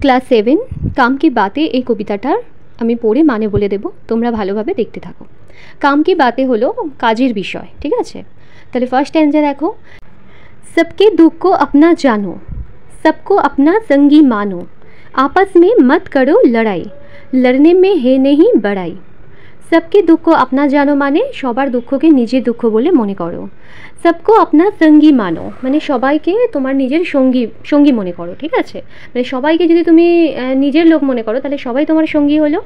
Class 7 কাম কি বাতে এই কবিতাটার আমি পড়ে মানে বলে দেব, তোমরা ভালোভাবে দেখতে থাকো। কাম কি বাতে হলো কাজের বিষয়, ঠিক আছে। তাহলে ফার্স্ট স্ট্যান্জা দেখো, सबके दुख को अपना जानो, सबको अपना संगी मानो, आपस में मत करो लड़ाई, लड़ने में है नहीं बड़ाई। सबके दुख को अपना जानो माने सबार दुःखके निजेर दुःख बोले मने करो। सबको अपना संगी मानो माने सबाइके तोमार निजेर संगी संगी मने करो, ठीक आछे। माने सबाइके यदि तुमी निजेर लोक मने करो ताहले सबाई तोमार संगी हलो।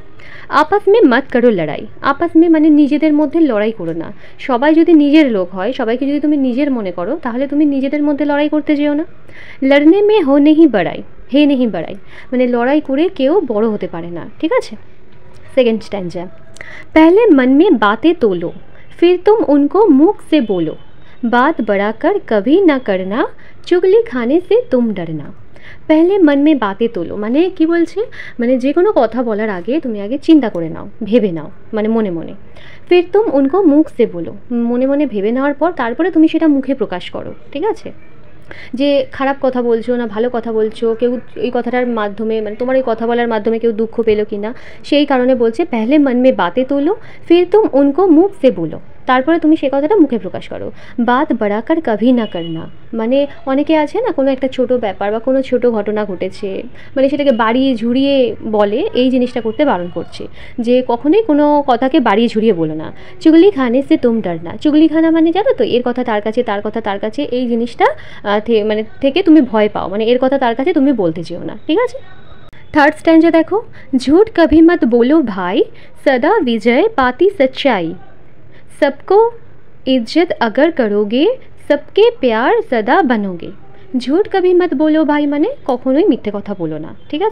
आपस में मत करो लड़ाई, आपस में माने निजेदेर मध्य लड़ाई करो ना। सबाई यदि निजेर लोक हय, सबाइके यदि तुमी निजेर मने करो ताहले तुमी निजेदेर मध्य लड़ाई करते जेओ ना। लड़ने में हो नहीं बड़ाई, हे नहीं बड़ाई माने लड़ाई करे केउ बड़ो होते पारे ना, ठीक आछे। सेकेंड स्टैंजा, पहले मन में बातें तोलो, फिर तुम उनको मुख से बोलो, बात बढ़ाकर कभी ना करना, चुगली खाने से तुम डरना। पहले मन में बातें तोलो माने कि बोलछे, माने जे कोनो कथा बोलार आगे तुमी आगे चिंता करे नाओ, भेबे नाओ माने मने मने। फिर तुम उनको मुख से बोलो, मने मने भेबे नेওয়ার পর তারপরে তুমি সেটা মুখে প্রকাশ করো, ঠিক আছে। যে খারাপ কথা বলছো না ভালো কথা বলছো, কেউ এই কথাটার মাধ্যমে মানে তোমার এই কথা বলার মাধ্যমে কেউ দুঃখ পেলো কি না সেই কারণে বলছে পেহলে মন মে বাতে তোলো, ফির তুম উনকো মুখ সে বলো, তারপরে তুমি সেই কথাটা মুখে প্রকাশ করো। বাত বাড়াকার কভি না করনা মানে অনেকে আছে না কোনো একটা ছোট ব্যাপার বা কোনো ছোট ঘটনা ঘটেছে মানে সেটাকে বাড়িয়ে ঝুড়িয়ে বলে, এই জিনিসটা করতে বারণ করছে যে কখনোই কোনো কথাকে বাড়িয়ে ঝুড়িয়ে বলো না। চুগলি খানে সে তুম ডরনা, চুগলি খানা মানে জানো তো এর কথা তার কাছে তার কথা তার কাছে, এই জিনিসটা মানে থেকে তুমি ভয় পাও, মানে এর কথা তার কাছে তুমি বলতে যেও না, ঠিক আছে। थर्ड स्टैंजा देखो, झूठ कभी मत बोलो भाई, सदा विजय पाती सच्चाई, सबको इज्जत अगर करोगे, सबके प्यार सदा बनोगे। झूठ कभी मत बोलो भाई माने कखनोई मिथ्ये कथा बोलो ना, ठीक है।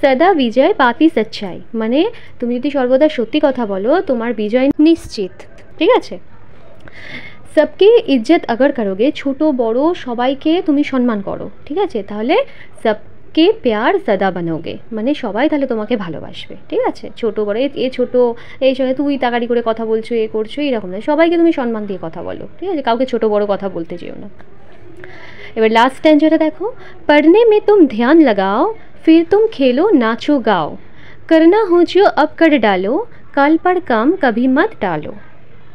सदा विजय पाती सच्चाई माने तुम यदि सर्वदा सत्यि कथा बोलो तुम्हार विजय निश्चित, ठीक है। सबके इज्जत अगर करोगे छोटो बड़ो सबाइके तुमी सम्मान करो, ठीक है। ताहले सबके प्यार सदा बनोगे माने सबाई ताहले तोमाके भालोबासबे, ठीक है। छोटो बड़ो ए छोटो এই সঙ্গে তুই তাকারি করে কথা বলছো এ করছো এরকম না, সবাইকে তুমি সম্মান দিয়ে কথা বলো, ঠিক আছে। কাউকে ছোট বড় কথা বলতে যেও না। এবার লাস্ট স্ট্যান্জাটা দেখো, पढ़ने में तुम ध्यान लगाओ, फिर तुम खेलो नाचो गाओ, करना हो जो अब कर डालो, कल पर काम कभी मत टालो।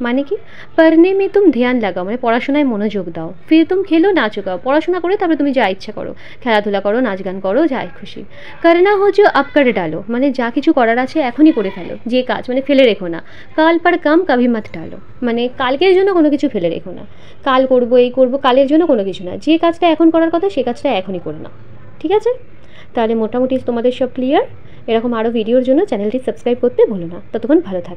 মানে কি, পড়নে মে তুম ধ্যান লাগাও মানে পড়াশোনায় মনোযোগ দাও, ফির তুম খেলো নাচো গাও পড়াশোনা করে তারপরে তুমি যা ইচ্ছা করো, খেলাধুলা করো নাচ গান করো যা খুশি। করনা হো जो अब कर डालो মানে যা কিছু করার আছে এখনই করে ফেলো, যে কাজ মানে ফেলে রেখো না। কাল পর কাম কভি মত টালো মানে কালকের জন্য কোনো কিছু ফেলে রেখো না, কাল করবো এই করবো কালের জন্য কোনো কিছু না, যে কাজটা এখন করার কথা সেই কাজটা এখনই করে নাও, ঠিক আছে। তাহলে মোটামুটি তোমাদের সব ক্লিয়ার। এরকম আরও ভিডিওর জন্য চ্যানেলটি সাবস্ক্রাইব করতে ভুলো না। ততক্ষণ ভালো থাকো।